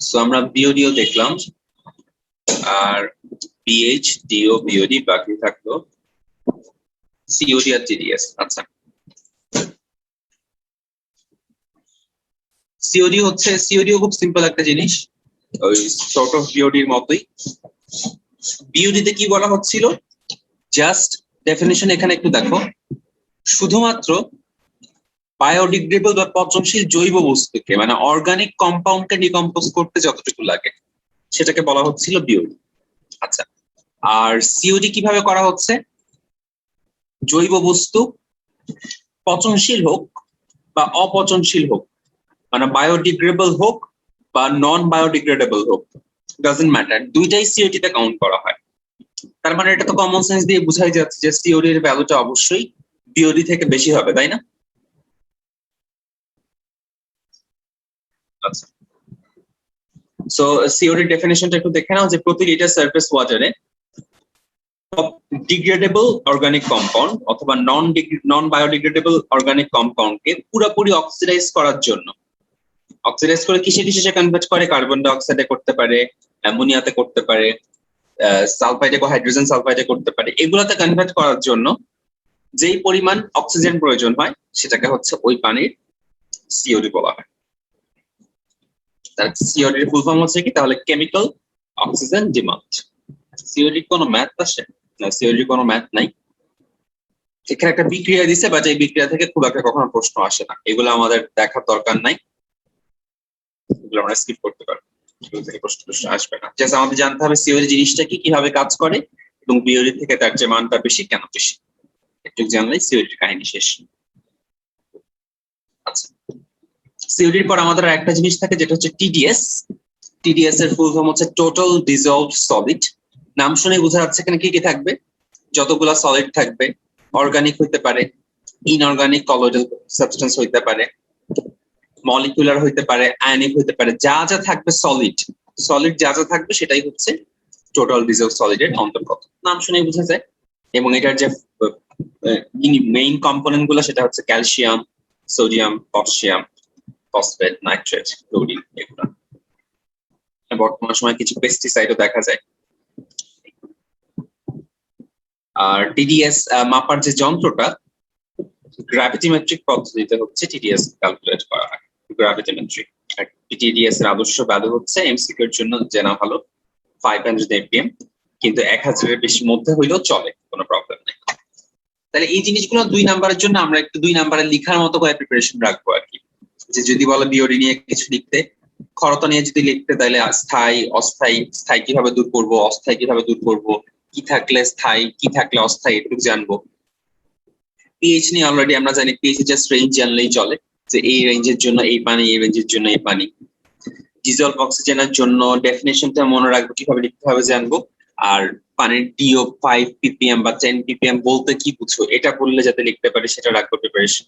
So আমরা বিওডিও দেখলাম, আর pH deo BOD বাকি থাকলো সিওডি আর টিডিএস। আচ্ছা, সিওডিও খুব সিম্পল একটা জিনিস, ওই সর্ট অফ বিওডির মতোই। বিওডিতে কি বলা হচ্ছিল, জাস্ট ডেফিনিশন এখানে একটু দেখো, শুধুমাত্র বায়োডিগ্রেডেবল বা পচনশীল জৈব বস্তুকে মানে অর্গানিক কম্পাউন্ডকে ডিকম্পোজ করতে যতটুকু লাগে সেটাকে বলা হচ্ছিল বিওডি। আচ্ছা, আর সিওডি কিভাবে করা হচ্ছে, জৈব বস্তু পচনশীল হোক বা অপচনশীল হোক, মানে বায়োডিগ্রেডেবল হোক বা নন বায়োডিগ্রেডেবল হোক, ডাজন্ট ম্যাটার, দুইটাই সিওডি তে কাউন্ট করা হয়। তার মানে এটা তো কমন সেন্স দিয়ে বোঝাই যাচ্ছে যে সিওডি এর ভ্যালুটা অবশ্যই বিওডি থেকে বেশি হবে, তাই না? আচ্ছা, সো সিওডি ডেফিনিশনটা একটু দেখে নাও, যে প্রতি লিটার সারফেস ওয়াটারে ডিগ্রেডেবল অর্গানিক কম্পাউন্ড অথবা নন বায়োডিগ্রেডেবল অর্গানিক কম্পাউন্ডকে পুরোপুরি অক্সিডাইজ করার জন্য, অক্সিডাইজ করে কিসে কিসে কনভার্ট করে, কার্বন ডাই অক্সাইডে করতে পারে, অ্যামোনিয়াতে করতে পারে, সালফাইডে বা হাইড্রোজেন সালফাইডে করতে পারে, এগুলাতে কনভার্ট করার জন্য যেই পরিমাণ অক্সিজেন প্রয়োজন হয় সেটাকে হচ্ছে ওই পানির সিওডি বলা হয়। তার সিওডি এর ফুল ফর্ম হচ্ছে কি তাহলে, কেমিক্যাল অক্সিজেন ডিমান্ড। সিওডি কোনো ম্যাথ আছে না, সিওডি কোনো ম্যাথ নাই, এখানে একটা বিক্রিয়া দিছে, বাট এই বিক্রিয়া থেকে খুব একটা কখনো প্রশ্ন আসে না, এগুলো আমাদের দেখার দরকার নাই, এগুলো আমরা স্কিপ করতে পারি, এগুলো থেকে প্রশ্ন আসবে না। জাস্ট আমাদের জানতে হবে সিওডি জিনিসটা কি, কিভাবে কাজ করে, এবং বিওডি থেকে তার যে মানটা বেশি কেন বেশি, একটু জানলেই সিওডির কাহিনী শেষ। আচ্ছা, সিওডির পর আমাদের একটা জিনিস থাকে যেটা হচ্ছে টিডিএস। টিডিএস এর ফুল ফর্ম হচ্ছে টোটাল ডিজলভড সলিড। নাম শুনে বোঝা যাচ্ছে এখানে কি কি থাকবে, যতগুলা সলিড থাকবে, অর্গানিক হইতে পারে, ইনঅর্গানিক কলোইডাল সাবস্টেন্স হইতে পারে, মলিকুলার হইতে পারে, আয়নিক হইতে পারে, যা যা থাকবে সলিড, সলিড যা যা থাকবে সেটাই হচ্ছে টোটাল ডিজলভড সলিড এর অন্তর্গত, নাম শুনেই বোঝা যায়। এবং এটার যে মেইন কম্পোনেন্ট গুলো সেটা হচ্ছে calcium, sodium, potassium, phosphate, nitrate, chlorine, এগুলো। বর্তমান সময় কিছু পেস্টিসাইডও দেখা যায়। আর টিডিএস মাপার যে যন্ত্রটা, গ্র্যাভিটিমেট্রিক পদ্ধতিতে হচ্ছে টিডিএস ক্যালকুলেট করা হয়, গ্র্যাভিটিমেট্রিক। টিডিএস এর আদর্শ ভ্যালু হচ্ছে এমসিকিউ এর জন্য জানা ভালো 500 এপিএম, কিন্তু 1000 এর বেশি মধ্যে হইলেও চলে, কোনো প্রবলেম নেই। তাহলে এই জিনিসগুলো 2 নাম্বারের জন্য আমরা একটু 2 নাম্বারে লেখার মতো করে প্রিপারেশন রাখবো আর কি, যে যদি বলে বিওডি নিয়ে কিছু লিখতে, ক্ষরতা নিয়ে যদি লিখতে, তাহলে স্থায়ী অস্থায়ী, স্থায়ী কিভাবে দূর করবো, অস্থায়ী কিভাবে দূর করবো, কি থাকলে স্থায়ী কি থাকলে অস্থায়ী একটু জানবো। পিএইচ নিয়ে অলরেডি আমরা জানি, পিএইচ জাস্ট রেঞ্জ জানলেই চলে, যে এই রেঞ্জের জন্য এই পানি, এই রেঞ্জের জন্য এই পানি। ডিজলভ অক্সিজেনের জন্য ডেফিনেশনটা মনে রাখবো, কিভাবে লিখতে হবে জানবো। আর পানির ডিও 5 ppm বা 10 ppm বলতে কি বুঝো, এটা বললে যাতে লিখতে পারি সেটা রাখবো প্রিপারেশন।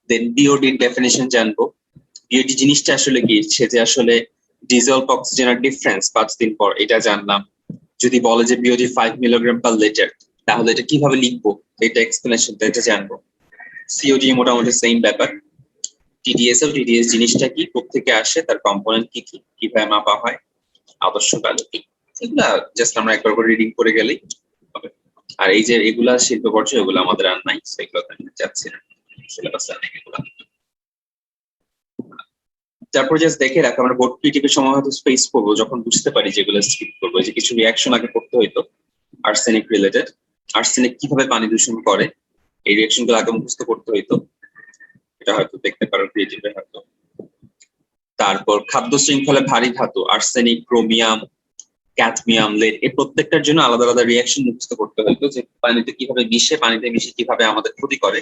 দেন বিওডি ডেফিনেশন জানবো, বিওডি জিনিসটা আসলে কি, সে যে আসলে ডিজলভ অক্সিজেনের ডিফারেন্স 5 দিন পর, এটা জানলাম। যদি বলে যে বিওডি 5 মিলিগ্রাম পার লিটার, তাহলে এটা কিভাবে লিখবো, এটা এক্সপ্লেনেশনটা এটা জানবো। সিওডি মোটামুটি সেম ব্যাপার। টিডিএস ও টিডিএস জিনিসটা কি, কোত্থেকে আসে, তার কম্পোনেন্ট কি কি, কিভাবে মাপা হয়, আদর্শ ভ্যালু কি, এগুলা জাস্ট আমরা একবার করে রিডিং করে গেলেই হবে। আর এই যে এগুলা শিল্প পর্যায়ে, এগুলো আমাদের আর নাই, সেগুলো যাচ্ছে না, সিলেবাসে নেই এগুলা। তারপর জাস্ট দেখে রাখো, আমরা বোর্ড পিটিপের সময় হয়তো স্পেস করবো, যখন বুঝতে পারি যেগুলো স্কিপ করবো, যে কিছু রিয়াকশন আগে করতে হইতো আর্সেনিক রিলেটেড, আর্সেনিক কিভাবে পানি দূষণ করে, এই রিয়াকশন গুলো আগে মুখস্থ করতে হইতো, এটা হয়তো দেখতে পারো ক্রিয়েটিভে হয়তো। তারপর খাদ্য শৃঙ্খলে ভারী ধাতু, আর্সেনিক, ক্রোমিয়াম, ক্যাডমিয়াম, লেড, এই প্রত্যেকটার জন্য আলাদা আলাদা রিয়াকশন মুখস্থ করতে হইতো, যে পানিতে কিভাবে মিশে, পানিতে মিশে কিভাবে আমাদের ক্ষতি করে,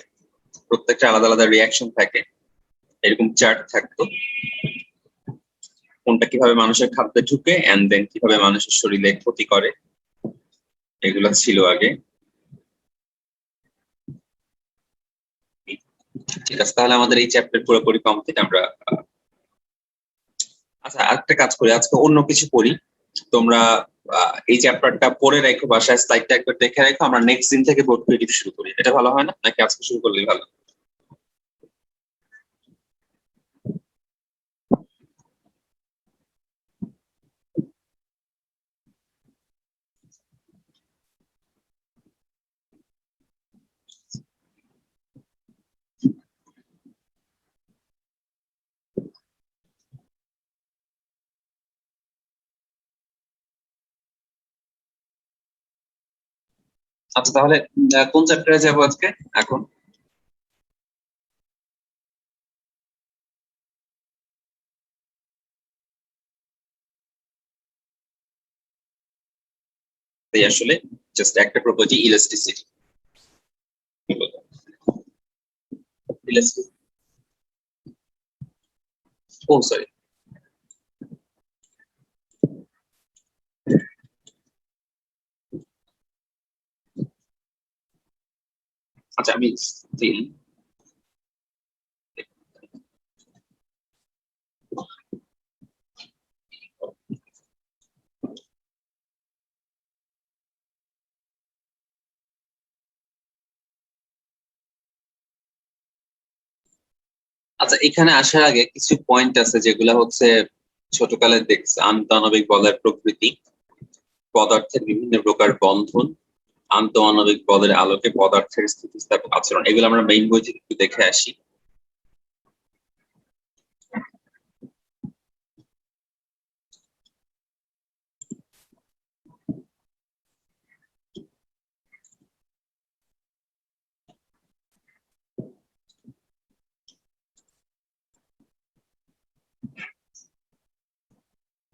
প্রত্যেকটা আলাদা আলাদা রিয়াকশন থাকে, এরকম চার্ট থাকতো, কোনটা কিভাবে মানুষের খাদ্যে ঢুকে এন্ড দেন কিভাবে মানুষের শরীরে ক্ষতি করে, এগুলো ছিল আগে। ঠিক আছে, তাহলে আমাদের এই চ্যাপ্টার পুরোপুরি কমপ্লিট। আমরা আচ্ছা আরেকটা কাজ করি, আজকে অন্য কিছু করি, তোমরা এই চ্যাপ্টারটা পড়ে রাখো, বাসায় স্লাইডটা একবার দেখে রাখো, আমরা নেক্সট দিন থেকে বোর্ড ক্রিয়েটিভ শুরু করি, এটা ভালো হয় না, নাকি আজকে শুরু করলেই ভালো? আচ্ছা তাহলে কোন চ্যাপ্টারে যাবো আজকে এখন? তাই আসলে জাস্ট একটা প্রপার্টি ইলাস্টিসিটি। ও সরি, আচ্ছা আমি still আচ্ছা এখানে আসার আগে কিছু পয়েন্ট আছে যেগুলা হচ্ছে ছোটকালে দেখছে, আন্তঃআণবিক বলের প্রকৃতি, পদার্থের বিভিন্ন প্রকার বন্ধন, আন্তঃআণবিক বলের আলোকে পদার্থের স্থিতিস্থাপক আচরণ, এগুলো আমরা মেইন বই থেকে একটু দেখে আসি।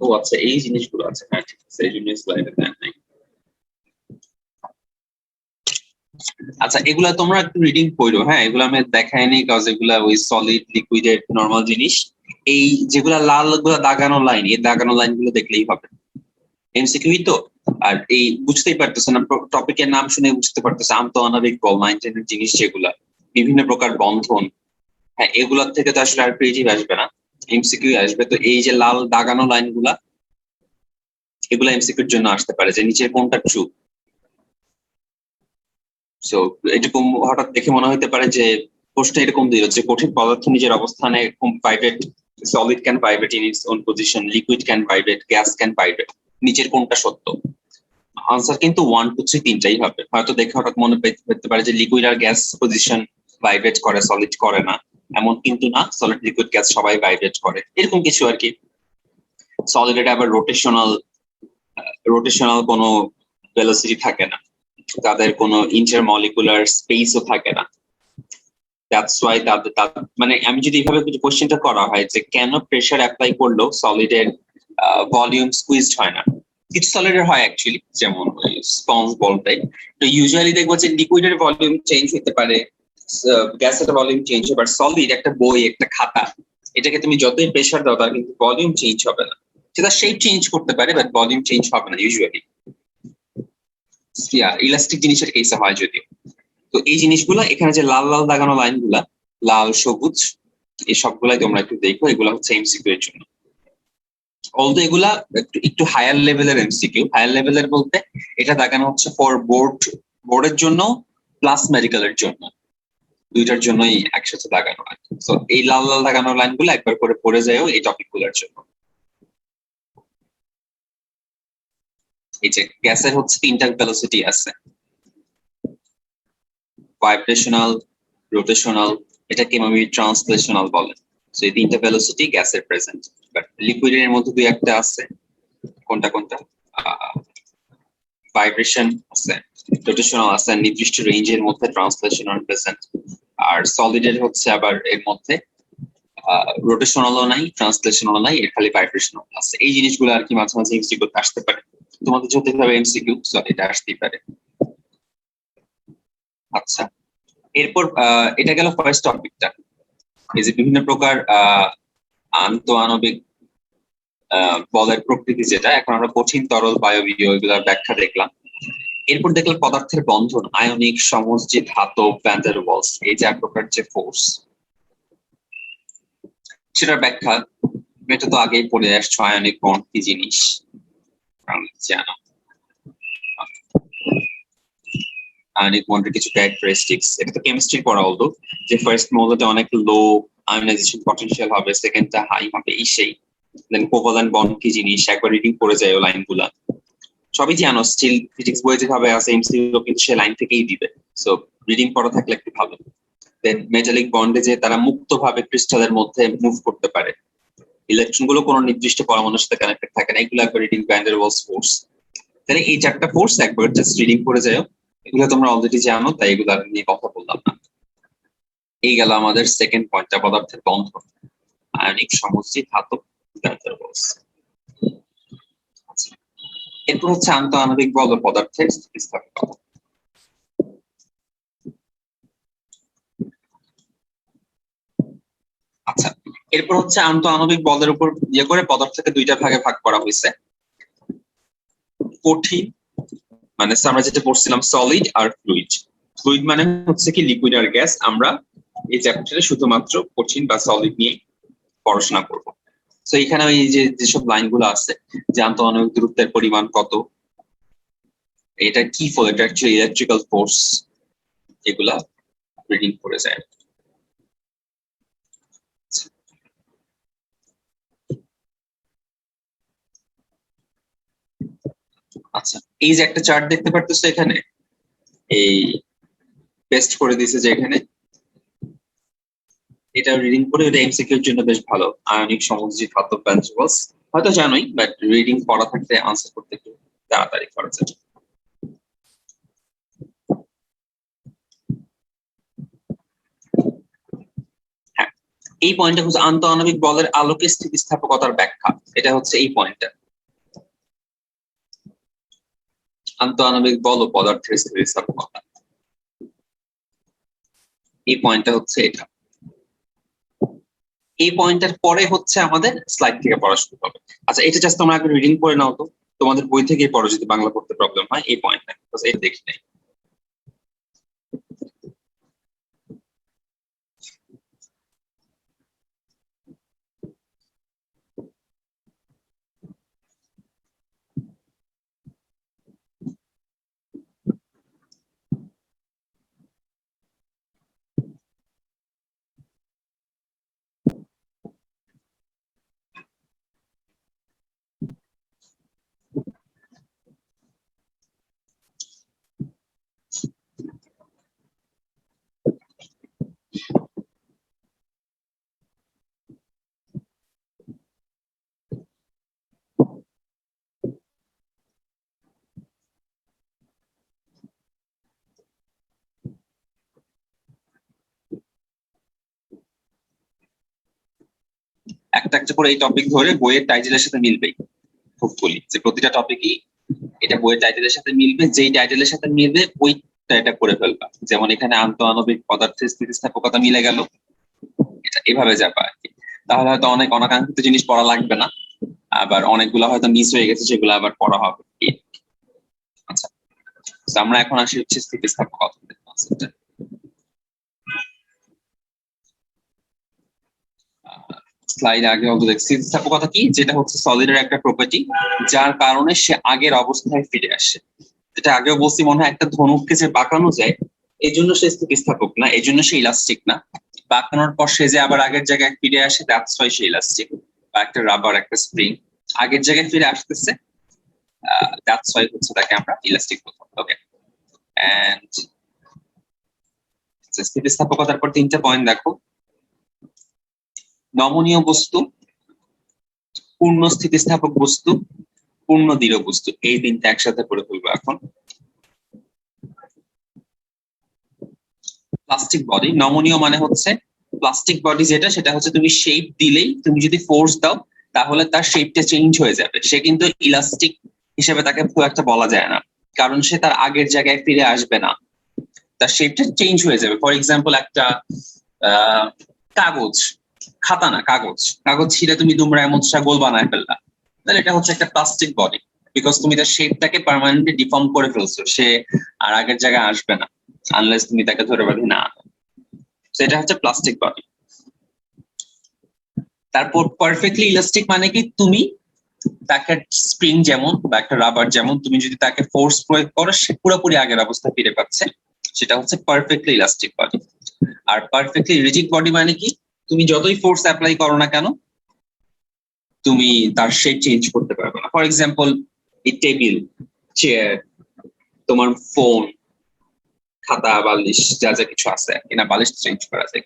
ও আচ্ছা এই জিনিসগুলো আছে, হ্যাঁ ঠিক আছে, এই জন্য স্লাইডে দেন নাই। আচ্ছা এগুলা তোমরা একটু রিডিং পড়ো, হ্যাঁ এগুলো আমি দেখাইনি কাজ, এগুলা ওই সলিড লিকুইডের নরমাল জিনিস। এই যেগুলা লাল গুলা দাগানো লাইন, এই দাগানো লাইন গুলো দেখলেই হবে, এমসিকিউ তো। আর এই বুঝতেই পারতেছে না, টপিকের নাম শুনে বুঝতে পারতেছে আন্তঃআণবিক বল, মাইন্ডের জিনিস যেগুলা, বিভিন্ন প্রকার বন্ধন, হ্যাঁ এগুলোর থেকে তো আসলে আর ক্রিয়েটিভ আসবে না, এমসিকিউ আসবে। তো এই যে লাল দাগানো লাইন গুলা, এগুলা এমসিকিউর জন্য আসতে পারে, যে নিচের কোনটা ট্রু। সো এরকম হঠাৎ দেখে মনে হতে পারে যে প্রশ্ন এরকম দিল যে কঠিন পদার্থ নিজের অবস্থানে vibrate, solid can vibrate in its own position, liquid can vibrate, gas can vibrate, নিচের কোনটা সত্য? আনসার কিন্তু 1 2 3 তিনটাই হবে। হয়তো দেখে হঠাৎ মনে পেতে পারে যে লিকুইড আর গ্যাস পজিশন ভাইব্রেট করে, সলিড করে না, এমন কিন্তু না, সলিড লিকুইড গ্যাস সবাই ভাইব্রেট করে, এরকম কিছু আর কি। সলিড আবার রোটেশনাল, রোটেশনাল কোনো ভেলোসিটি থাকে না, তাদের কোনো ইন্টারমলিকুলার স্পেসও থাকে না। দ্যাটস ওয়াই মানে আমি যদি এইভাবে কোশ্চেনটা করা হয় যে কেন প্রেসার অ্যাপ্লাই করলেও সলিডের ভলিউম স্কুইজড হয় না, কিছু সলিডের হয় অ্যাকচুয়ালি, যেমন স্পঞ্জ বলটাই। তো ইউজুয়ালি দেখবো যে লিকুইডের ভলিউম চেঞ্জ হতে পারে, গ্যাসের ভলিউম চেঞ্জ হবে, আর সলিড একটা বই, একটা খাতা, এটাকে তুমি যতই প্রেসার দাও তার কিন্তু ভলিউম চেঞ্জ হবে না, সেটা শেপ চেঞ্জ করতে পারে বাট ভলিউম চেঞ্জ হবে না ইউজুয়ালি। ইলাস্টিক জিনিসের কেসে হয় যদিও। তো এই জিনিসগুলা এখানে যে লাল লাল দাগানো লাইন গুলা, লাল সবুজ, এই সবগুলাই তোমরা একটু দেখো, এগুলা হচ্ছে এমসিকিউ এর জন্য। অলদো এগুলা একটু হায়ার লেভেলের এমসিকিউ, হায়ার লেভেলের বলতে এটা দাগানো হচ্ছে ফর বোর্ডের জন্য প্লাস মেডিকেলের জন্য, দুইটার জন্যই একসাথে দাগানো হয়। তো এই লাল লাল দাগানো লাইন গুলো একবার করে পড়ে যায়ও এই টপিক গুলোর জন্য। এই যে গ্যাসের হচ্ছে তিনটা ভেলোসিটি আছে, ভাইব্রেশনাল, রোটেশনাল, এটাকে আমি ট্রান্সলেশনাল বলে। তো এই তিনটা ভেলোসিটি গ্যাসের প্রেজেন্ট, বাট লিকুইডের মধ্যে দুই একটা আছে, কোনটা কোনটা, ভাইব্রেশন আছে, রোটেশনাল আছে, নির্দিষ্ট রেঞ্জের মধ্যে ট্রান্সলেশনাল প্রেজেন্ট। আর সলিডের হচ্ছে আবার এর মধ্যে রোটেশনালও নাই, ট্রান্সলেশনাল নাই, এর খালি ভাইব্রেশনাল আছে। এই জিনিসগুলো আর কি মাঝে মাঝে এমসিকিউ আসতে পারে, তোমাদের যদি ভাবে এমসিকিউ এটা আসতেই পারে। আচ্ছা এরপর এটা গেল ফার্স্ট টপিকটা, এই যে বিভিন্ন প্রকার আন্তঃআণবিক বলের প্রকৃতি, যেটা এখন আমরা কঠিন, তরল, বায়বীয় এগুলোর ব্যাখ্যা দেখলাম। এরপর দেখলাম পদার্থের বন্ধন, আয়নিক, সমযোজী, ধাতব, ভ্যান ডার ওয়ালস, এই চার প্রকার যে ফোর্স, সেটার ব্যাখ্যা এটা তো আগেই পড়ে আসছো, আয়নিক বন্ড কি জিনিস জানো, আয়নিক বন্ডের কিছু ক্যারেক্টারিস্টিক্স, এটা তো কেমিস্ট্রি পড়া হতো, যে ফার্স্ট মৌলতে অনেক লো আয়নাইজেশন পটেনশিয়াল হবে, সেকেন্ডটা হাই হবে, এই সেই। দেন কোভালেন্ট বন্ড কি জিনিস একবার রিডিং করে যায়, ও লাইনগুলা সবই জানো, স্টিল ফিজিক্স বইয়ে যেভাবে আছে এমসিকিউ কিন্তু সে লাইন থেকেই দিবে, সো রিডিং পড়া থাকলে একটু ভালো। দেন মেটালিক বন্ডে যে তারা মুক্তভাবে ক্রিস্টালের মধ্যে মুভ করতে পারে, ইলেকট্রন গুলো কোনো নির্দিষ্ট পরমাণুর সাথে কানেক্টেড থাকে না, এগুলো একবার reading van der Waals force. তাহলে এই চারটা ফোর্স একবার জাস্ট রিডিং করে যায়, এগুলো তোমরা অলরেডি জানো, তাই এগুলো নিয়ে কথা বললাম না। এই গেল আমাদের সেকেন্ড পয়েন্টটা, পদার্থের বন্ধন, আয়নিক, সমযোজী, ধাতব, ভ্যানডারওয়ালস। আচ্ছা, এরপর হচ্ছে আন্তঃআণবিক বল ও পদার্থের স্থিতিস্থাপকতা। আচ্ছা, এরপর হচ্ছে আন্তঃআণবিক বলের উপর ইয়ে করে পদার্থকে দুইটা ভাগে ভাগ করা হয়েছে, কঠিন মানে আমরা যেটা পড়ছিলাম সলিড আর ফ্লুইড। ফ্লুইড মানে হচ্ছে কি লিকুইড আর গ্যাস। আমরা এই চ্যাপ্টারে শুধুমাত্র কঠিন বা সলিড নিয়ে পড়াশোনা করব। তো এখানে এই যে যেসব লাইনগুলো আছে, যে আন্তঃআণবিক দূরত্বের পরিমাণ কত, এটা কি ফল, এটা অ্যাকচুয়ালি ইলেকট্রিক্যাল ফোর্স, এগুলা রিডিং করে যায়। আচ্ছা, এই যে একটা চার্ট দেখতে পারতেছো এখানে, এই পেস্ট করে দিয়েছে যে এখানে, এটা রিডিং করে, এটা এমসিকিউ এর জন্য বেশ ভালো। আয়নিক, সমযোজী, ধাতব, ভ্যানডারওয়ালস হয়তো জানোই, বাট রিডিং পড়া থাকতে আনসার করতে একটু তাড়াতাড়ি করা যায়। হ্যাঁ, এই পয়েন্টটা হচ্ছে আন্তঃআণবিক বলের আলোকে স্থিতিস্থাপকতার ব্যাখ্যা। এটা হচ্ছে এই পয়েন্টটা, আন্তঃআণবিক বল ও পদার্থের স্থিতিস্থাপকতা। এই পয়েন্টটা হচ্ছে এটা। এই পয়েন্টের পরে হচ্ছে আমাদের স্লাইড থেকে পড়া শুরু হবে। আচ্ছা, এটা জাস্ট তোমরা আগে রিডিং করে নাও তো, তোমাদের বই থেকে পড়ো যদি বাংলা পড়তে প্রবলেম হয়। এই পয়েন্টটা এটা দেখি নাই। একটা একটা করে এই টপিক ধরে বইয়ের টাইটেলের সাথে মিলবেই। খুব বলি যে প্রতিটা টপিকই এটা বইয়ের টাইটেলের সাথে মিলবে, যেই টাইটেলের সাথে মিলবে ওইটা এটা করে ফেলবা। যেমন এখানে আন্তঃআণবিক পদার্থের স্থিতিস্থাপকতা মিলে গেল, এটা এভাবে যাবা আর কি। তাহলে হয়তো অনেক অনাকাঙ্ক্ষিত জিনিস পড়া লাগবে না, আবার অনেকগুলো হয়তো মিস হয়ে গেছে, সেগুলো আবার পড়া হবে। আচ্ছা, আমরা এখন আসি হচ্ছে স্থিতিস্থাপকতা। স্লাইড আগে অবধি দেখছি। স্থিতিস্থাপকতা কি, যেটা হচ্ছে সলিডের একটা প্রপার্টি, যার কারণে সে আগের অবস্থায় ফিরে আসে। যেটা আগেও বলছি মনে হয়, একটা ধনুককে যে বাঁকানো যায়, এই জন্য সে স্থিতিস্থাপক না, এই জন্য সে ইলাস্টিক না। বাঁকানোর পর সে যে আবার আগের জায়গায় ফিরে আসে, দ্যাটস ওয়াই সে ইলাস্টিক। বা একটা রাবার, একটা স্প্রিং আগের জায়গায় ফিরে আসতেছে, দ্যাটস ওয়াই হচ্ছে তাকে আমরা ইলাস্টিক বলতাম। ওকে, এন্ড স্থিতিস্থাপকতার পর তিনটা পয়েন্ট দেখো। নমনীয় বস্তু, পূর্ণ স্থিতিস্থাপক বস্তু, পূর্ণ দৃঢ় বস্তু, এই তিনটা একসাথে করে ফেলবো এখন। প্লাস্টিক বডি, নমনীয় মানে হচ্ছে প্লাস্টিক বডি যেটা, সেটা হচ্ছে তুমি শেপ দিলেই, তুমি যদি ফোর্স দাও তাহলে তার শেপটা চেঞ্জ হয়ে যাবে। সে কিন্তু ইলাস্টিক হিসেবে তাকে খুব একটা বলা যায় না, কারণ সে তার আগের জায়গায় ফিরে আসবে না, তার শেপটা চেঞ্জ হয়ে যাবে। ফর এক্সাম্পল, একটা কাগজ, খাতা না, কাগজ, কাগজ ছিঁড়ে তুমি তোমরা এমন গোল বানায় ফেললা, তাহলে এটা হচ্ছে একটা প্লাস্টিক বডি, বিকজ তুমি তার শেপটাকে পার্মানেন্টলি ডিফর্ম করে ফেলছো, সে আর আগের জায়গায় আসবে না আনলেস তুমি তাকে ধরে বাঁধি না। সেটা হচ্ছে প্লাস্টিক বডি। তারপর পারফেক্টলি ইলাস্টিক মানে কি, তুমি তাকে স্প্রিং যেমন বা একটা রাবার যেমন, তুমি যদি তাকে ফোর্স প্রয়োগ করো, সে পুরোপুরি আগের অবস্থা ফিরে পাচ্ছে, সেটা হচ্ছে পারফেক্টলি ইলাস্টিক বডি। আর পারফেক্টলি রিজিড বডি মানে কি, তুমি যতই ফোর্স অ্যাপ্লাই করো না কেন, তুমি তার শেপ চেঞ্জ করতে পারবে না। ফর এক্সাম্পল, এই টেবিল, চেয়ার, তোমার ফোন, খাতা, বালিশ, যা যা কিছু আছে কিনা, বালিশ চেঞ্জ করা যায়,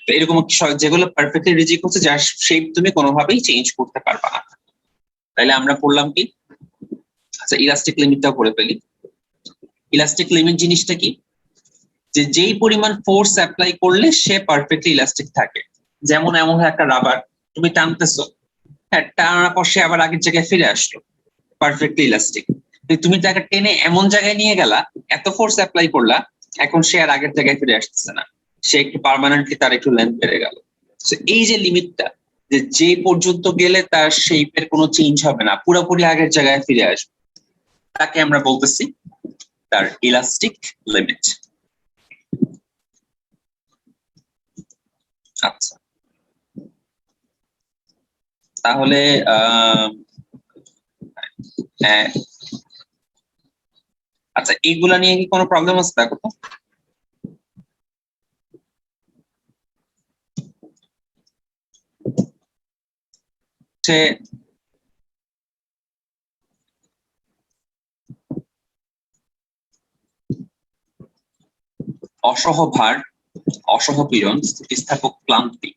তো এরকম যেগুলো পারফেক্টলি রিজিড হচ্ছে, যার শেপ তুমি কোনোভাবেই চেঞ্জ করতে পারবে না। তাইলে আমরা পড়লাম কি, আচ্ছা ইলাস্টিক লিমিটটাও করে ফেলি। ইলাস্টিক লিমিট জিনিসটা কি, যে যেই পরিমাণ ফোর্স অ্যাপ্লাই করলে সে পারফেক্টলি ইলাস্টিক থাকে। যেমন এমন একটা রাবার তুমি টানতেছো, হ্যাঁ, টানার পর সে আবার আগের জায়গায় ফিরে আসলো, পারফেক্টলি ইলাস্টিক। তুমি তাকে টেনে এমন জায়গায় নিয়ে গেলা, এত ফোর্স অ্যাপ্লাই করলা, এখন সে আর আগের জায়গায় ফিরে আসতেছে না, সে একটু পার্মানেন্টলি তার একটু লেন্থ বেড়ে গেল। এই যে লিমিটটা, যে পর্যন্ত গেলে তার শেপের কোনো চেঞ্জ হবে না, পুরোপুরি আগের জায়গায় ফিরে আসবে, তাকে আমরা বলতেছি তার ইলাস্টিক লিমিট। আচ্ছা, তাহলে আচ্ছা, এইগুলা নিয়ে কি কোনো প্রবলেম আছে? দেখো তো, অসহভার, অসহপীড়ন, স্থিতিস্থাপক ক্লান্তি,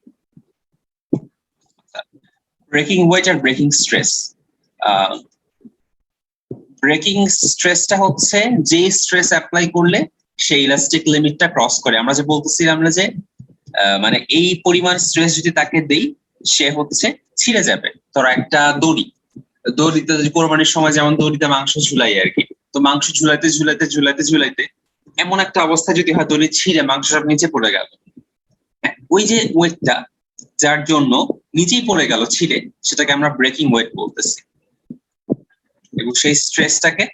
ব্রেকিং ওয়েট আর ব্রেকিং স্ট্রেস। ব্রেকিং স্ট্রেসটা হচ্ছে যে স্ট্রেস অ্যাপ্লাই করলে সেই ইলাস্টিক লিমিটটা ক্রস করে। আমরা যে বলতেছিলাম যে মানে এই পরিমাণ স্ট্রেস যদি তাকে দেই, সে হচ্ছে ছিঁড়ে যাবে। ধরো একটা দড়িতে কোরবানির সময় যেমন দড়িতে মাংস ঝুলাই আর কি, তো মাংস ঝুলাইতে ঝুলাইতে ঝুলাইতে ঝুলাইতে এমন একটা অবস্থা যদি হয় দড়ি ছিঁড়ে মাংস সব নিচে পড়ে গেল, ওই যে ওয়েটটা যার জন্য নিচেই পড়ে গেল ছিঁড়ে, সেটাকে আমরা ব্রেকিং ওয়েট বলতেছি, এবং সেই স্ট্রেসটাকে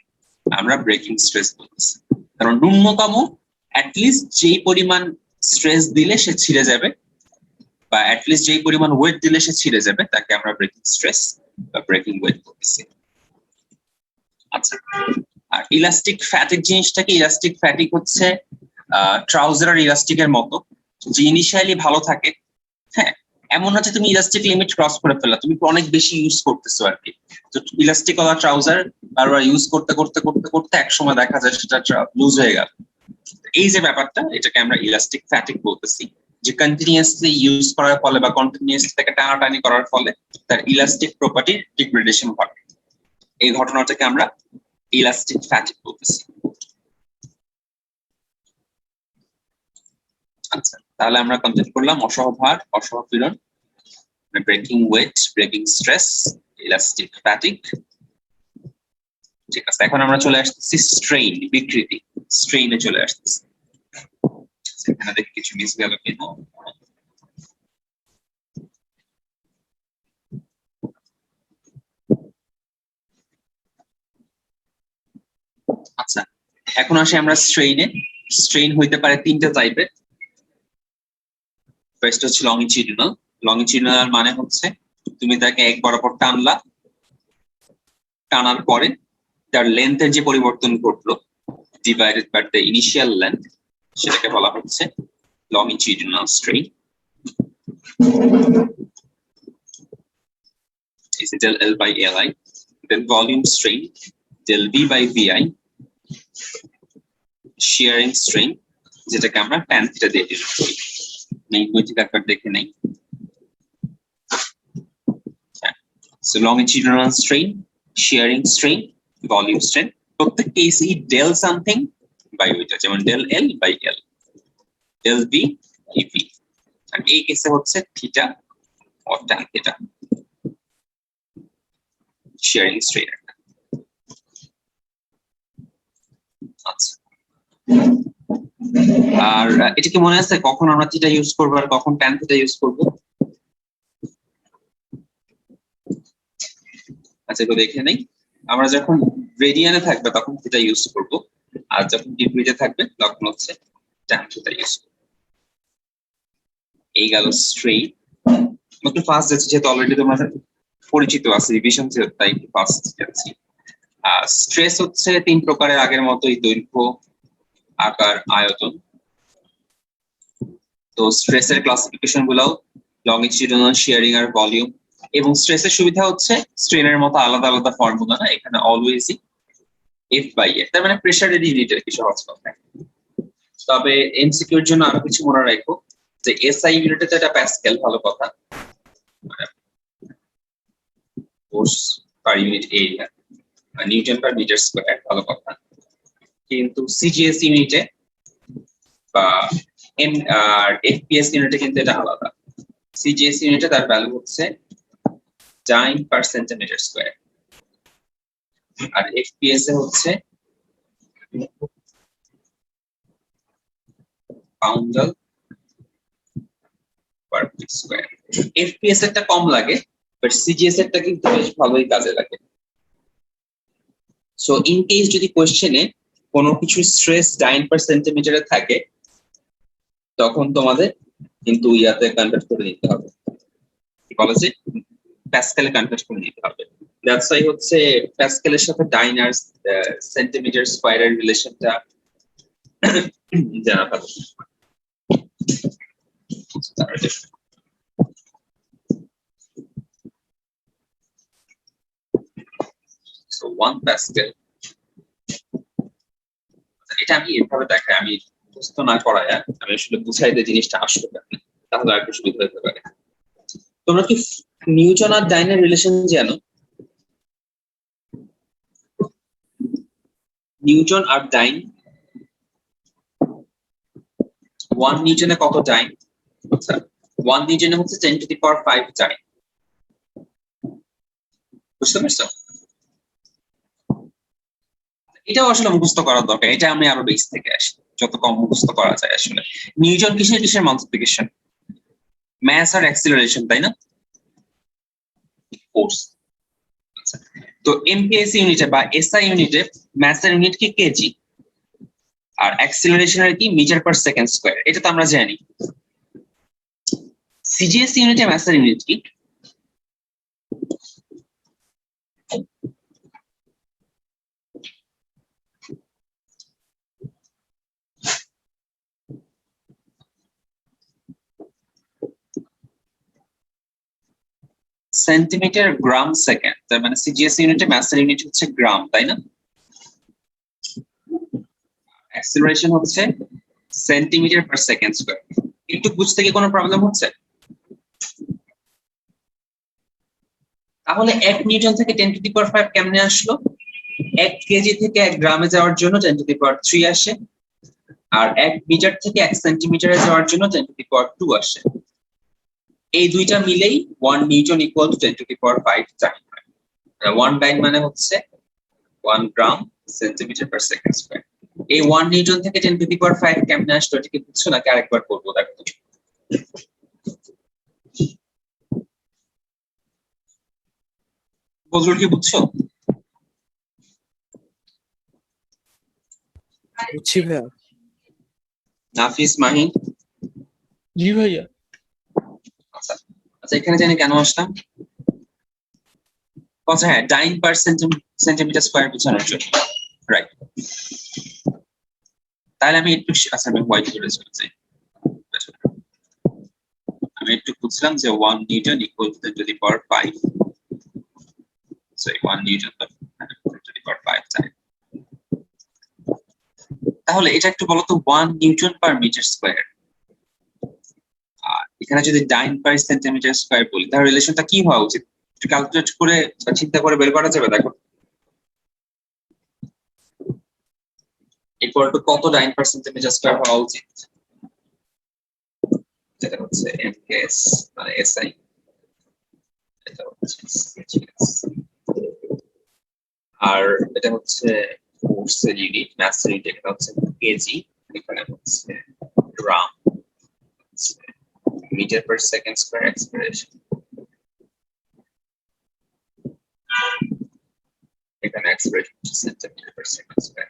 আমরা ব্রেকিং স্ট্রেস বলতেছি। কারণ ন্যূনতম অ্যাটলিস্ট যেই পরিমাণ স্ট্রেস দিলে সে ছিঁড়ে যাবে, বা অ্যাটলিস্ট যেই পরিমাণ ওয়েট দিলে সে ছিঁড়ে যাবে, তাকে আমরা ব্রেকিং স্ট্রেস বা ব্রেকিং ওয়েট বলতেছি। আচ্ছা, আর ইলাস্টিক ফ্যাটিক জিনিসটা কি? ইলাস্টিক ফ্যাটিক হচ্ছে ট্রাউজার আর ইলাস্টিকের মতো, যে ইনিশিয়ালি ভালো থাকে, হ্যাঁ, এমন হচ্ছে তুমি ইলাস্টিক লিমিট ক্রস করে ফেললা, তুমি অনেক বেশি ইউজ করতেছো আর কি, তো ইলাস্টিক ওলা ট্রাউজার বারবার ইউজ করতে করতে করতে করতে এক সময় দেখা যায় সেটা লুজ হয়ে গেল। এই যে ব্যাপারটা, এটাকে আমরা ইলাস্টিক ফ্যাটিক বলতেছি, যে কন্টিনিউয়াসলি ইউজ করার ফলে বা কন্টিনিউয়াসলি তাকে টানাটানি করার ফলে তার ইলাস্টিক প্রপার্টি ডিগ্রেডেশন ঘটে। এই ঘটনাটাকে আমরা ইলাস্টিক ফ্যাটিক বলতেছি। আচ্ছা, তাহলে আমরা কমপ্লিট করলাম অসহভার, অসহপীড়ন, breaking weight, breaking stress, elastic fatigue. ঠিক আছে, এখন আমরা চলে আসতেছি স্ট্রেইন, বিকৃতি, স্ট্রেইনে চলে আসতেছি। এখানে দেখি কিছু মিস গেল কিনা। আচ্ছা, এখন আসি আমরা স্ট্রেইনে। স্ট্রেইন হইতে পারে তিনটা টাইপের। ফার্স্ট হচ্ছে লংজিটিউডিনাল। লংজিটিউডিনাল মানে হচ্ছে তুমি তাকে এক বরাবর টানলা, টানার পরে তার লেন্থের যে পরিবর্তন ঘটলো divided by the initial length, সেটাকে বলা হচ্ছে longitudinal strain. Is del L by Li. Then volume strain del V by Vi. Shearing strain যেটাকে আমরা tan theta দিয়ে ডিনোট করি। নৈতিক আকার দেখে নেই। So longitudinal strain, shearing strain, volume strain, প্রত্যেক কেসেই del something by ওইটা, যেমন del L by L, del V V, আর এই কেসে হচ্ছে theta or tan theta shearing strain। আচ্ছা, আর এটা কি মনে আছে কখন আমরা থিটা ইউজ করবো আর কখন tan theta ইউজ করবো? আচ্ছা, তো দেখে নেই। আমরা যখন রেডিয়ানে থাকবে তখন থিটা ইউজ করব, আর যখন ডিগ্রিতে থাকবে তখন হচ্ছে tan theta ইউজ করব। এই গেল স্ট্রেইন। একটু ফাস্ট যাচ্ছি যেহেতু অলরেডি তোমার পরিচিত আছে রিভিশন, তাই একটু ফাস্ট যাচ্ছি। স্ট্রেস হচ্ছে তিন প্রকারের, আগের মতোই, দৈর্ঘ্য, আকার, আয়তন। তো স্ট্রেসের ক্লাসিফিকেশন গুলাও লংজিটিউডিনাল, শিয়ারিং আর ভলিউম। এবং স্ট্রেসের সুবিধা হচ্ছে স্ট্রেনের মতো আলাদা আলাদা ফর্মুলা না, এখানে অলওয়েজই F by F, তার মানে প্রেসারের ইউনিটের কি সহজ কথা। তবে এমসিকিউর জন্য আরো কিছু মনে রাখো যে SI ইউনিটে তো এটা প্যাসকেল, ভালো কথা, force per unit area, newton per metre square, ভালো কথা। কিন্তু সিজিএস ইউনিটে বা এফপিএস ইউনিটে কিন্তু এটা আলাদা। সিজিএস ইউনিটে তার ভ্যালু হচ্ছে ডাইন পার সেন্টিমিটার স্কয়ার, আর এফপিএস এ হচ্ছে poundal per feet square. FPS এরটা কম লাগে, বাট সিজিএস এরটা কিন্তু বেশ ভালোই কাজে লাগে। সো ইন কেস যদি কোশ্চেনে কোনো কিছু স্ট্রেস ডাইন পার সেন্টিমিটারে থাকে, তখন তোমাদের কিন্তু ইয়াতে কনভার্ট করে নিতে হবে, কি বলে যে প্যাসকেলে কনভার্ট করে নিতে হবে। দ্যাটস ওয়াই হচ্ছে প্যাসকেলের সাথে ডাইন আর সেন্টিমিটার স্কয়ারের রিলেশনটা জানা ভালো। So 1 Pascal, এটা আমি এভাবে দেখাই, আমি বুঝতে না করায় আমি আসলে বুঝাই দিই জিনিসটা আসলে কেমন, তাহলে আর একটু সুবিধা হতে পারে। তোমরা কি নিউটন আর ডাইনের রিলেশন জানো? নিউটন আর ডাইন, 1 নিউটনে কত ডাইন? আচ্ছা, 1 নিউটনে হচ্ছে 10 টু দি পাওয়ার 5 ডাইন। বুঝতে পারছো? এটাও আসলে মুখস্থ করার দরকার, এটা আমি আরো বেস থেকে আসি, যত কম মুখস্থ করা যায় আসলে। নিউটন কিসের কিসের মাল্টিপ্লিকেশন? ম্যাস আর অ্যাক্সিলারেশন, তাই না? ফোর্স। তো এমপিএস ইউনিটে বা এসআই ইউনিটে ম্যাসের ইউনিট কি কেজি, আর অ্যাক্সিলারেশনের কি মিটার পার সেকেন্ড স্কয়ার, এটা তো আমরা জানি। সিজিএস ইউনিটে ম্যাসের ইউনিট কি? সেন্টিমিটার গ্রাম সেকেন্ড, তার মানে সিজিএস ইউনিটে ম্যাসের ইউনিট হচ্ছে গ্রাম, তাই না? অ্যাক্সিলারেশন হচ্ছে সেন্টিমিটার পার সেকেন্ড স্কয়ার। একটু বুঝতে কি কোনো প্রবলেম হচ্ছে? তাহলে 1 নিউটন থেকে 10 টু দি পাওয়ার 5 কেমনে আসলো? 1 কেজি থেকে 1 গ্রামে যাওয়ার জন্য 10 টু দি পাওয়ার 3 আসে, আর 1 মিটার থেকে 1 সেন্টিমিটারে যাওয়ার জন্য 10 টু দি পাওয়ার 2 আসে। এই দুইটা মিলেই 1 newton equal to 10 to the power 5 dyne হয়। 1 ডাইন মানে হচ্ছে 1 gram centimetre per second square. এই 1 নিউটন থেকে 10 টু দি পাওয়ার 5 কেমনে আসলো, এটা কি বুঝছো নাকি আরেকবার করবো? দেখো বজরুল, কি বুঝছো? বুঝছি ভাইয়া। নাফিস, মাহি? জি ভাইয়া। আচ্ছা আচ্ছা, এখানে জানি কেন আসলাম? আচ্ছা হ্যাঁ, ডাইন পার সেন্টিমিটার স্কয়ার বোঝানোর জন্য, রাইট। তাহলে আমি একটু, আচ্ছা আমি হোয়াইট করে চলেছি, আমি একটু বুঝলাম যে 1 newton equal to 10 to the power 5, so 1 newton by 10 to the power 5 time. তাহলে এটা একটু বলো তো, 1 নিউটন পার মিটার স্কয়ার, আর এখানে যদি ডাইন পার সেন্টিমিটার স্কয়ার বলি, তাহলে রিলেশনটা কি হওয়া উচিত? একটু ক্যালকুলেট করে বা চিন্তা করে বের করা যাবে? দেখো ইকুয়াল টু কত ডাইন পার সেন্টিমিটার স্কয়ার হওয়া উচিত? যেটা হচ্ছে এমকেএস মানে এসআই, এটা হচ্ছে সিজিএস, আর এটা হচ্ছে ফোর্সের ইউনিট, ম্যাসের ইউনিট, এটা হচ্ছে কেজি, এখানে হচ্ছে gram, metre per second square expression, এখানে এক্সপ্রেশন হচ্ছে সেন্টিমিটার পার সেকেন্ড স্কয়ার।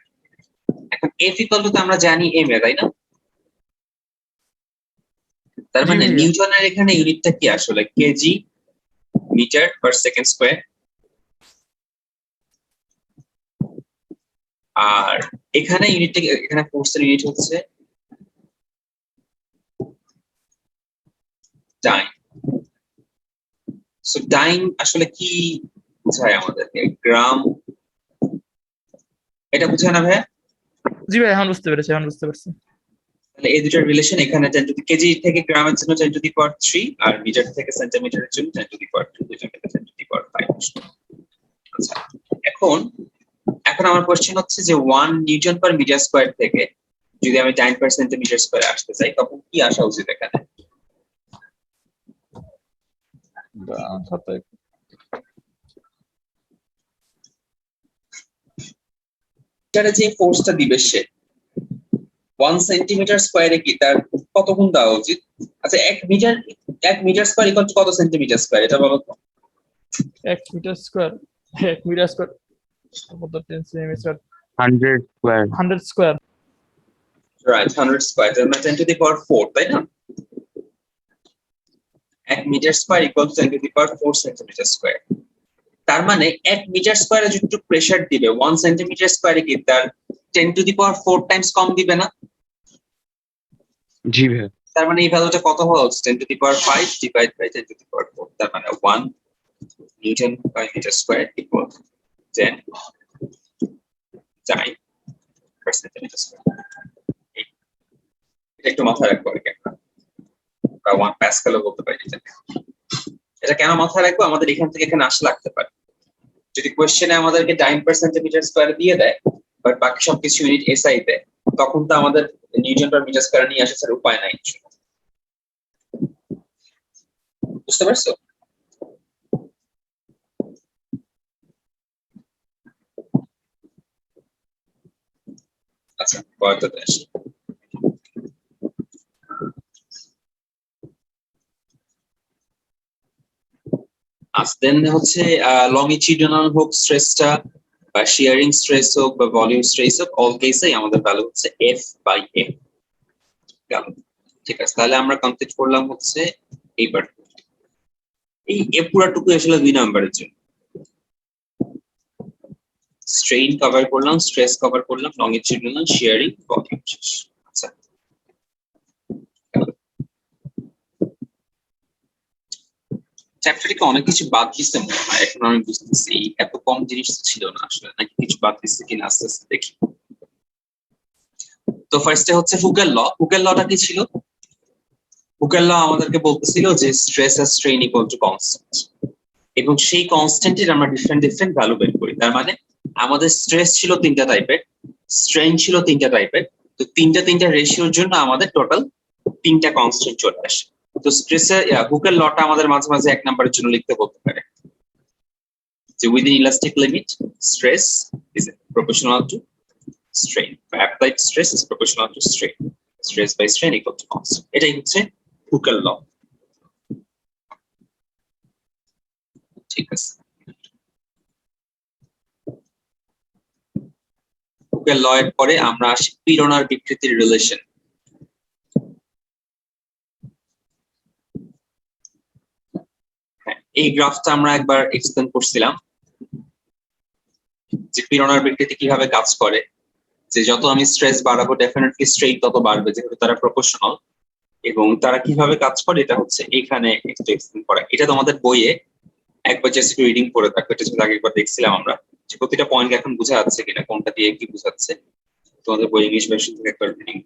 এখন এফ ইকুয়াল টু আমরা জানি এম এ, তাই না? তার মানে নিউটনের এখানে ইউনিটটা কি আসলে? KG metre per second square, আর এখানে ইউনিটটা, এখানে ফোর্সের ইউনিট হচ্ছে টাইম। সো টাইম আসলে কি বোঝায় আমাদেরকে? গ্রাম, এটা বুঝায় না ভাইয়া? জি ভাই, এখন বুঝতে পেরেছি, এখন বুঝতে পারছি। তাহলে এই দুটোর রিলেশন, এখানে 10 টু দি কেজি থেকে গ্রামের জন্য 10 to the power 3, R metre থেকে সেন্টিমিটারের জন্য 10 টু দি পাওয়ার 2, দুটো থেকে 10 টু দি পাওয়ার 5। আচ্ছা, এখন এখন আমার কোশ্চেন হচ্ছে যে 1 নিউটন পার মিটার স্কয়ার থেকে যদি আমি 10 পার সেন্টিমিটার স্কয়ার আসতে চাই তখন কি আসা উচিত এখানে? খাতায় এখানে যে ফোর্সটা দিবে সে 1 সেন্টিমিটার স্কয়ারে কি তার কত গুণ দেওয়া উচিত? আচ্ছা 1 মিটার স্কয়ার ইকুয়াল টু কত সেন্টিমিটার স্কয়ার এটা বলো তো? 1 মিটার স্কয়ার 1 মিটার স্কয়ার কত 10 centimetre 100 square. 100 square right 100 square তার মানে 10 টু দি পাওয়ার 4 তাই না? 1 metre square equal to 10 to the power 4 centimetre square. তার মানে 1 মিটার স্কয়ারে যতটুকু প্রেসার দিবে 1 সেন্টিমিটার স্কয়ারে কি তার 10 টু দি পাওয়ার 4 টাইমস কম দিবে না? জি ভাইয়া। তার মানে এই ভ্যালুটা কত হওয়া উচিত? 10 to the power 5 divide by 10 to the power 4 তার মানে 1 newton per metre square equal 10 time per centimetre square. এটা একটু মাথায় রাখবো আর কি আমরা 1 প্যাসকেলও বলতে পারি এটা কেন মাথায় রাখবো? আমাদের এখান থেকে এখানে আসা লাগতে পারে। যদি কোশ্চেনে আমাদেরকে টাইম পার সেন্টিমিটার স্কয়ার দিয়ে দেয় বাট বাকি সবকিছু ইউনিট এসআই দেয় তখন তো আমাদের নিউটন পার মিটার স্কয়ার নিয়ে আসার উপায় নাই। বুঝতে পারছো? আচ্ছা পরেরটাতে আসি। দেন হচ্ছে লংজিটিউডিনাল হোক স্ট্রেসটা বা শিয়ারিং স্ট্রেস হোক বা ভলিউম স্ট্রেস হোক অল কেসেই আমাদের ভ্যালু হচ্ছে এফ বাই এম। ঠিক আছে তাহলে আমরা কমপ্লিট করলাম হচ্ছে এইবার এই এফ পুরাটুকু আসলে 2 নাম্বারের জন্য স্ট্রেইন কভার করলাম স্ট্রেস কভার করলাম লংজিটিউডিনাল শিয়ারিং ভলিউম শেষ। আচ্ছা চ্যাপ্টারে অনেক কিছু বাদ দিচ্ছে মনে হয় এখন আমি বুঝতেছি এত কম জিনিস ছিল না আসলে নাকি কিছু বাদ দিচ্ছে কিনা আস্তে আস্তে দেখি। তো ফার্স্টে হচ্ছে হুকের ল। হুকের লটা কি ছিল? হুকের ল আমাদেরকে বলতেছিল যে স্ট্রেস আর স্ট্রেইন ইকুয়াল টু কনস্ট্যান্ট এবং সেই কনস্ট্যান্টের আমরা ডিফারেন্ট ভ্যালু বের করি। তার মানে আমাদের স্ট্রেস ছিল 3টা টাইপের স্ট্রেইন ছিল 3টা টাইপের তো 3টা রেশিওর জন্য আমাদের টোটাল 3টা কনস্ট্যান্ট চলে আসে। তো স্ট্রেসের হুকের লটা আমাদের মাঝে মাঝে 1 নাম্বারের জন্য লিখতে বলতে পারে যে within elastic limit stress is proportional to strain বা applied stress is proportional to strain stress by strain equal to constant এটাই হচ্ছে হুকের ল। ঠিক আছে হুকের ল এর পরে আমরা আসি পীড়ন আর বিকৃতির রিলেশন। এই গ্রাফটা আমরা একবার এক্সপ্লেন করছিলাম যে পীড়ন আর বিকৃতি কিভাবে কাজ করে যে যত আমি স্ট্রেস বাড়াবো ডেফিনেটলি স্ট্রেইন তত বাড়বে যেহেতু তারা প্রপোর্শনাল এবং তারা কিভাবে কাজ করে এটা হচ্ছে এখানে একটু এক্সপ্লেন করা। এটা তোমাদের বইয়ে একবার জাস্ট রিডিং করে থাকবে এটা যেটা আগেরবার দেখছিলাম আমরা যে প্রতিটা পয়েন্ট এখন বোঝা যাচ্ছে কিনা কোনটা দিয়ে কি বোঝাচ্ছে তোমাদের বই ইংলিশ ভার্সন থেকে একবার রিডিং